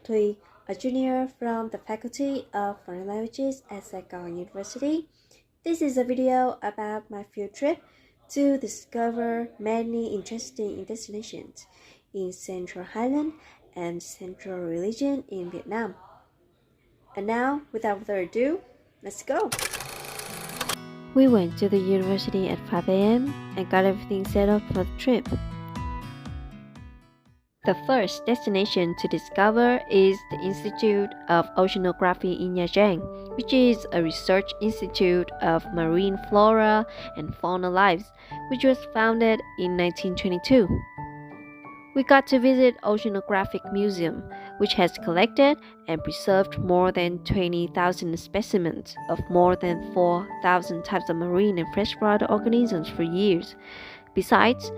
Thùy, a junior from the Faculty of Foreign Languages at Saigon University. This is a video about my field trip to discover many interesting destinations in Central Highland and Central Region in Vietnam. And now, without further ado, let's go! We went to the university at 5 a.m. and got everything set up for the trip. The first destination to discover is the Institute of Oceanography in Nha Trang, which is a research institute of marine flora and fauna lives, which was founded in 1922. We got to visit Oceanographic Museum, which has collected and preserved more than 20,000 specimens of more than 4,000 types of marine and freshwater organisms for years. Besides,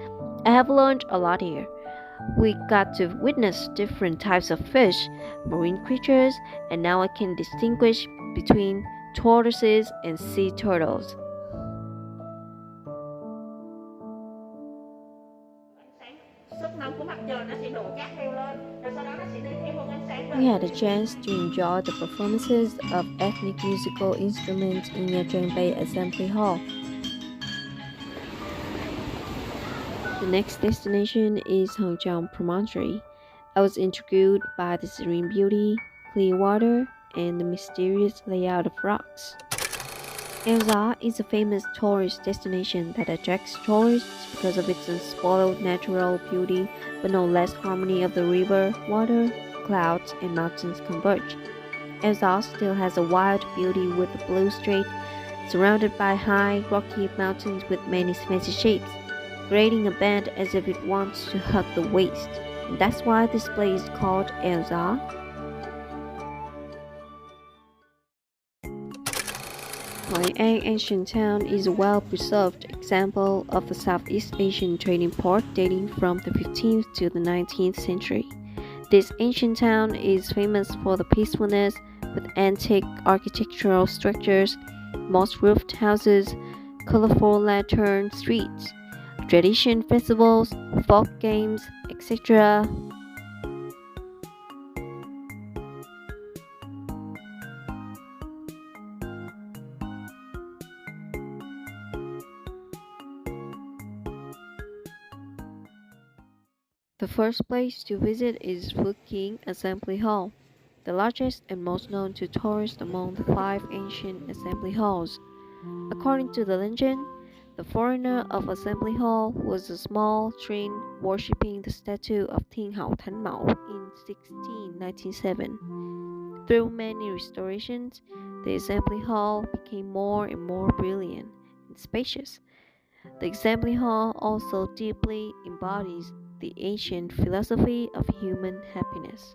I have learned a lot here. We got to witness different types of fish, marine creatures, and now I can distinguish between tortoises and sea turtles. We had a chance to enjoy the performances of ethnic musical instruments in Nha Trang Bay Assembly Hall. The next destination is Hồng Trong Promontory. I was intrigued by the serene beauty, clear water, and the mysterious layout of rocks. Eo Gió is a famous tourist destination that attracts tourists because of its unspoiled natural beauty, but no less harmony of the river, water, clouds, and mountains converge. Eo Gió still has a wild beauty with the blue strait, surrounded by high, rocky mountains with many fancy shapes, creating a bend as if it wants to hug the waist. And that's why this place is called Eo Gió. Hoi An ancient town is a well-preserved example of a Southeast Asian trading port dating from the 15th to the 19th century. This ancient town is famous for the peacefulness, with antique architectural structures, moss-roofed houses, colorful lantern streets, tradition festivals, folk games, etc. The first place to visit is Phước Kiến Assembly Hall, the largest and most known to tourists among the 5 ancient assembly halls. According to the legend, the foreigner of Assembly Hall was a small train worshipping the statue of Thiên Hậu Thánh Mẫu in 1697. Through many restorations, the Assembly Hall became more and more brilliant and spacious. The Assembly Hall also deeply embodies the ancient philosophy of human happiness.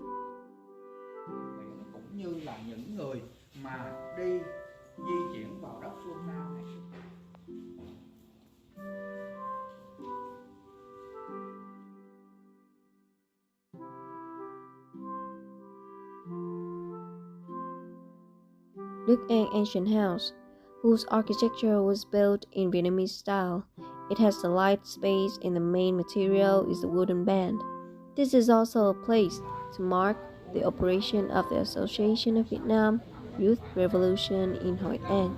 Cũng như là những người mà đi di chuyển vào đất phương Nam này. Look at ancient house, whose architecture was built in Vietnamese style. It has the light space and the main material is the wooden band. This is also a place to mark the operation of the Association of Vietnam Youth Revolution in Hội An.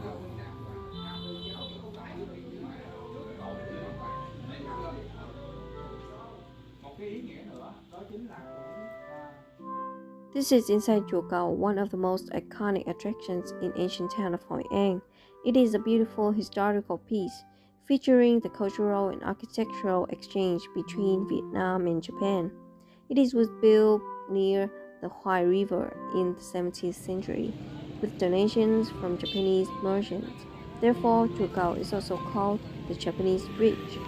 This is inside Chùa Cầu, one of the most iconic attractions in ancient town of Hội An. It is a beautiful historical piece, featuring the cultural and architectural exchange between Vietnam and Japan. It was built near the Huai River in the 17th century, with donations from Japanese merchants. Therefore, Chùa Cầu is also called the Japanese Bridge.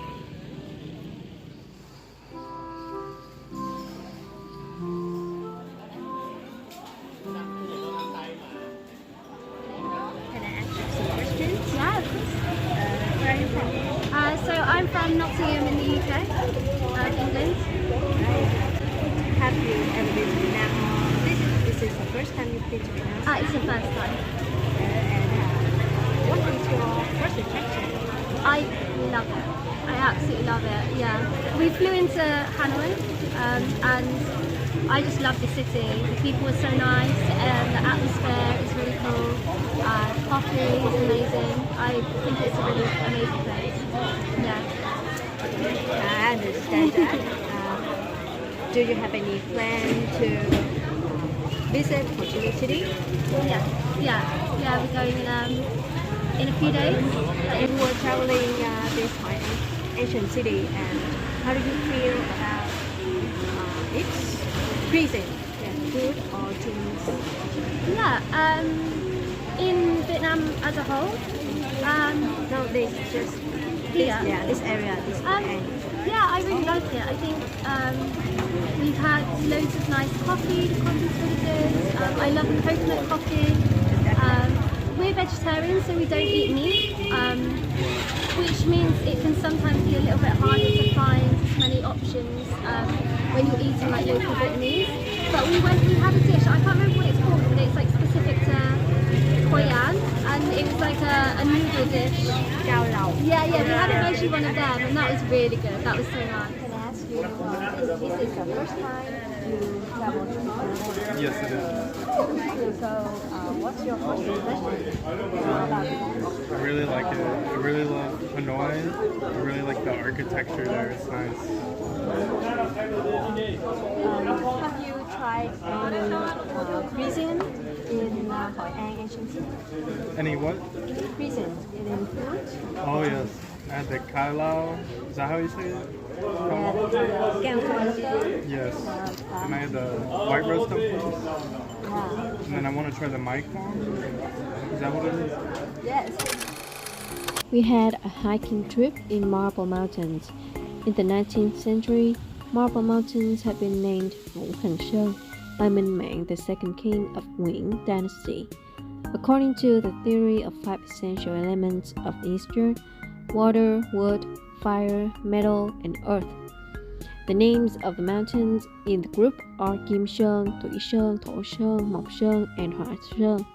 So I'm from Nottingham in the UK, England. Have you ever been to Vietnam? This is the first time you've been to Vietnam? It's the first time. And what is your first attraction? I love it. I Hanoi, and I just love the city. The people are so nice, the atmosphere is really cool, coffee is amazing. I think it's a really amazing place. Yeah. I understand that. Do you have any plan to visit Ho Chi Minh City? Yeah, we're going in a few days. You were traveling this ancient city, and how do you feel about its cuisine? Food or drinks? Yeah, in Vietnam as a whole. No, this just Here. this area, this end. Yeah, I really like it. I think we've had loads of nice coffee. The coffee's really good. I love the coconut coffee. We're vegetarians, so we don't eat meat, which means it can sometimes be a little bit harder to find as many options when you're eating like local Vietnamese. But we had a dish. I can't remember what it's called, but it's like specific to Hoi An, and it was like a noodle dish. Cao lầu. Yeah, we had a veggie one of them, and that was really good. That was so nice. Can I ask you, is this the first time you travel to Vietnam? Yes, it is. So, what's your first impression about it? I really like it. I really love Hanoi. I really like the architecture there. It's nice. Have you tried any cuisine in Hội An Ancient City? Any what? Cuisine, in food? Oh yes. I had the kai lao. Is that how you say it? Cam Yes. And I had the white roast dumplings. Yeah. And then I want to try the mai kwang. Is that what it is? Yes. We had a hiking trip in Marble Mountains. In the 19th century, Marble Mountains have been named Ngũ Hành Sơn by Minh Mạng, the second king of Huỳnh dynasty. According to the theory of 5 essential elements of Eastern: water, wood, fire, metal, and earth. The names of the mountains in the group are Kim Sơn, Thủy Sơn, Thổ Sơn, Mộc Sơn, and Hỏa Sơn.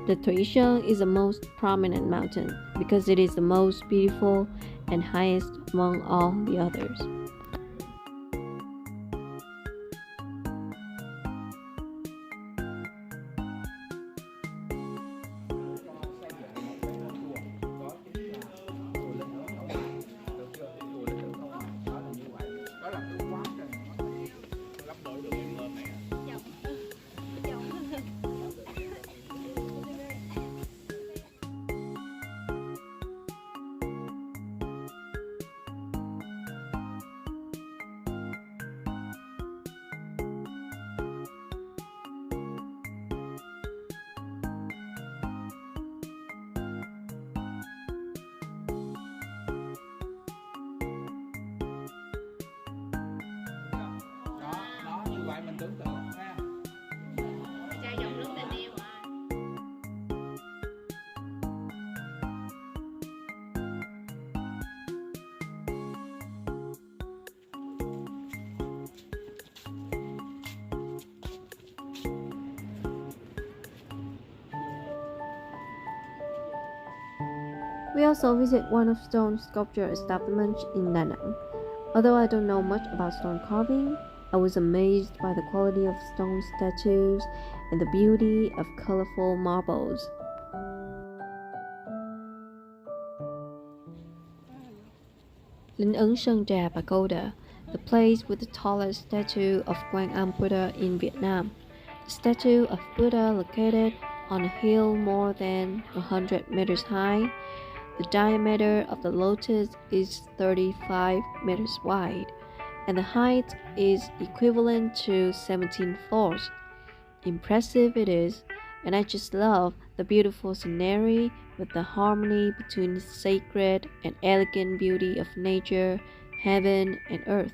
The Thủy Sơn is the most prominent mountain because it is the most beautiful and highest among all the others. We also visit one of stone sculpture establishments in Da Nang. Although I don't know much about stone carving, I was amazed by the quality of stone statues and the beauty of colorful marbles. Linh Ứng Sơn Trà Pagoda, the place with the tallest statue of Quan Am Buddha in Vietnam. The statue of Buddha located on a hill more than 100 meters high. The diameter of the lotus is 35 meters wide, and the height is equivalent to 17 floors. Impressive it is, and I just love the beautiful scenery with the harmony between the sacred and elegant beauty of nature, heaven, and earth.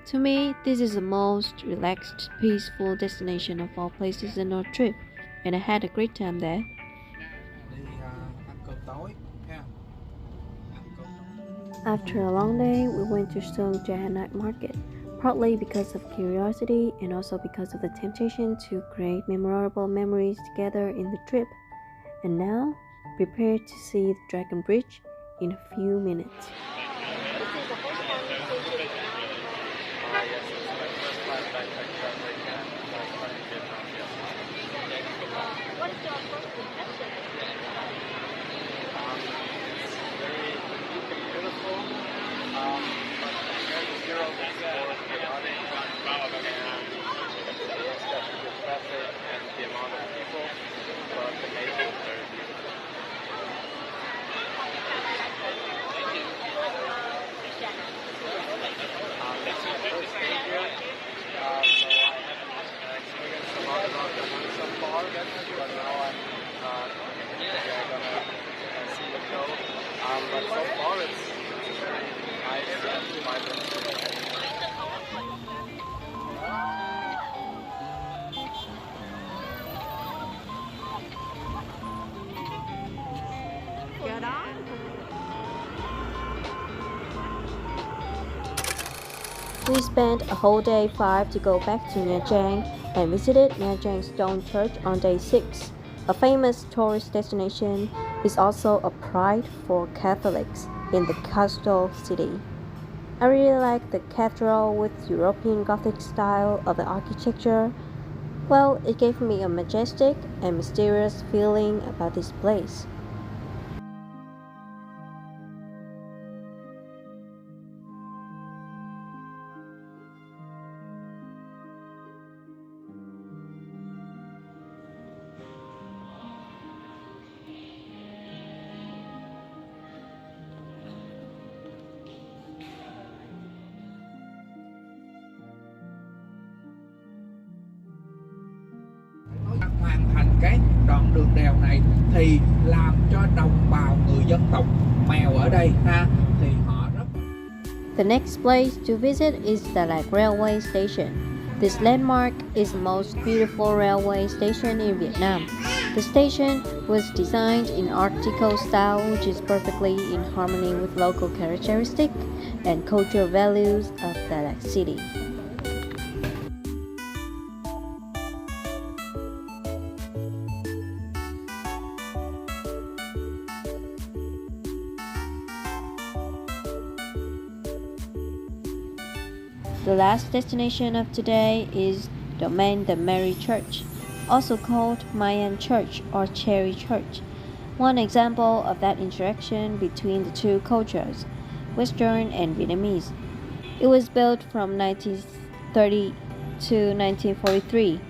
To me, this is the most relaxed, peaceful destination of all places in our trip, and I had a great time there. After a long day, we went to Song Gia night market, partly because of curiosity and also because of the temptation to create memorable memories together in the trip. And now, prepare to see the Dragon Bridge in a few minutes. yes, it's my first time backpack traveling and starting Vietnam, yes. What is your first impression? It's very unique and beautiful, but compared to Europe, it's more chaotic, and it's definitely the traffic and the amount of people, but the nature is very beautiful. It's my first day here, so I haven't experienced a lot about the food so far, but now I'm gonna see the show. But so far it's very nice and vibrant. We spent a whole day 5 to go back to Nha Trang and visited Nha Trang Stone Church on day 6. A famous tourist destination is also a pride for Catholics in the coastal city. I really like the cathedral with European Gothic style of the architecture. Well, it gave me a majestic and mysterious feeling about this place. Hoàn thành cái đoạn đường đèo này thì làm cho đồng bào người dân tộc Mèo ở đây thì họ rất. The next place to visit is Dalat Railway Station. This landmark is the most beautiful railway station in Vietnam. The station was designed in Art Deco style, which is perfectly in harmony with local characteristics and cultural values of Dalat City. The last destination of today is Domain the Mary Church, also called Mayan Church or Cherry Church. One example of that interaction between the two cultures, Western and Vietnamese. It was built from 1930 to 1943,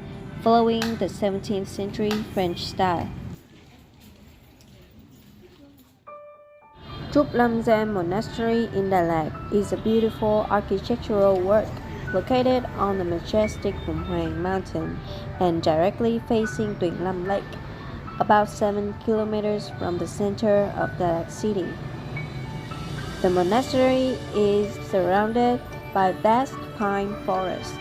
following the 17th century French style. Trúc Lâm Giang Monastery in Dalat is a beautiful architectural work located on the majestic Bum Hoàng mountain and directly facing Tuyển Lâm Lake, about 7 kilometers from the center of Dalat city. The monastery is surrounded by vast pine forests,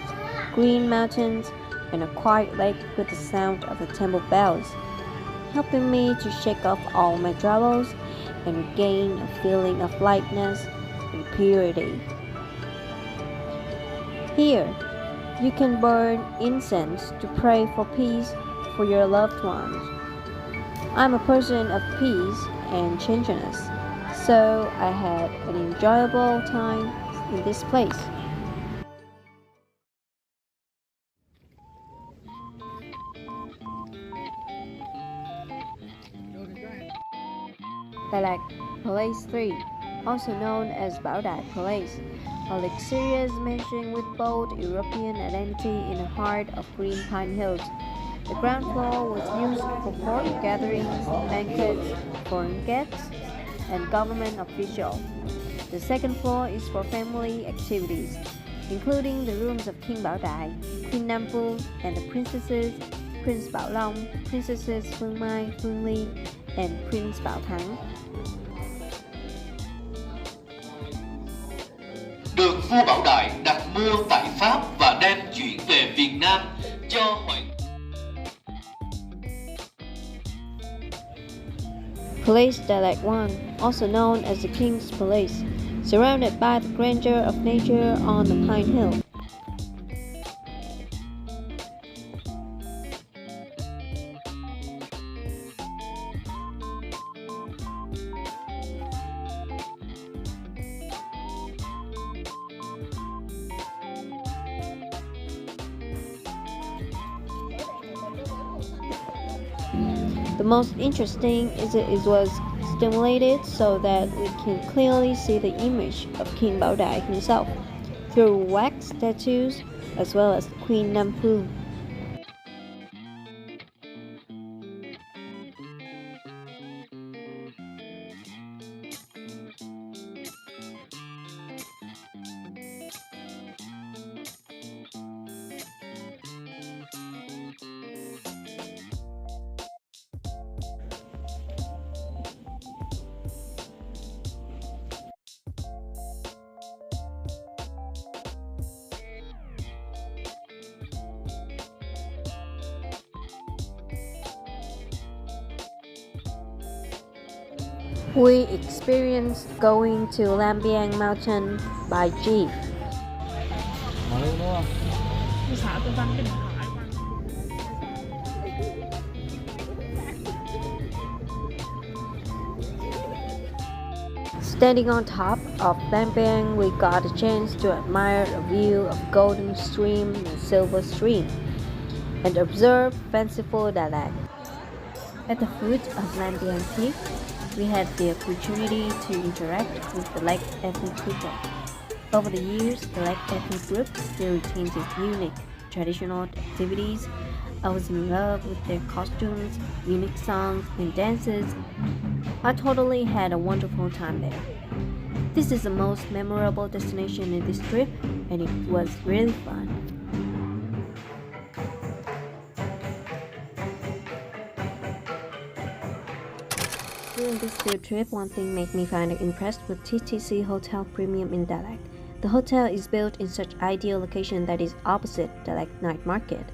green mountains, and a quiet lake with the sound of the temple bells, helping me to shake off all my troubles and regain a feeling of lightness and purity. Here, you can burn incense to pray for peace for your loved ones. I'm a person of peace and gentleness, so I had an enjoyable time in this place. Dalat Palace 3, also known as Bảo Đại Palace, a luxurious mansion with bold European identity in the heart of green pine hills. The ground floor was used for court gatherings, banquets, foreign guests, and government officials. The second floor is for family activities, including the rooms of King Bảo Đại, Queen Nam Phu, and the princesses, Prince Bảo Long, Princesses Phương Mai, Phương Ly, and Prince Bảo Thắng. Được vua Bảo Đại đặt mua tại Pháp và đem chuyển về Việt Nam cho Hoàng. Place Dalat 1, also known as the King's Palace, surrounded by the grandeur of nature on the Pine Hill. The most interesting is it was stimulated so that we can clearly see the image of King Bảo Đại himself through wax statues as well as Queen Nam Phương. We experienced going to Lam Biang Mountain by jeep. Standing on top of Lam Biang, we got a chance to admire a view of Golden Stream and Silver Stream and observe fanciful Đà Lạt. At the foot of Lam Biang Peak, we had the opportunity to interact with the Lake ethnic people. Over the years, the Lake ethnic group still retains its unique traditional activities. I was in love with their costumes, unique songs, and dances. I totally had a wonderful time there. This is the most memorable destination in this trip, and it was really fun. During this field trip, one thing made me find it impressed with TTC Hotel Premium in Đà Lạt. The hotel is built in such ideal location that is opposite Đà Lạt night market.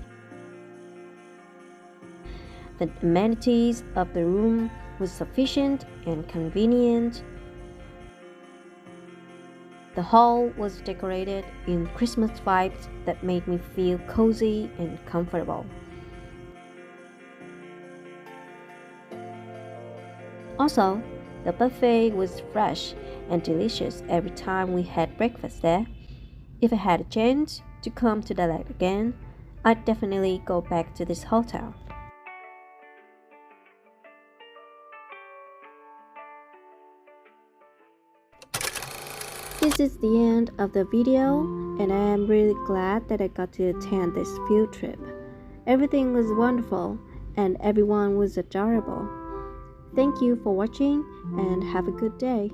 The amenities of the room was sufficient and convenient. The hall was decorated in Christmas vibes that made me feel cozy and comfortable. Also, the buffet was fresh and delicious every time we had breakfast there. If I had a chance to come to Đà Lạt again, I'd definitely go back to this hotel. This is the end of the video, and I am really glad that I got to attend this field trip. Everything was wonderful and everyone was adorable. Thank you for watching and have a good day.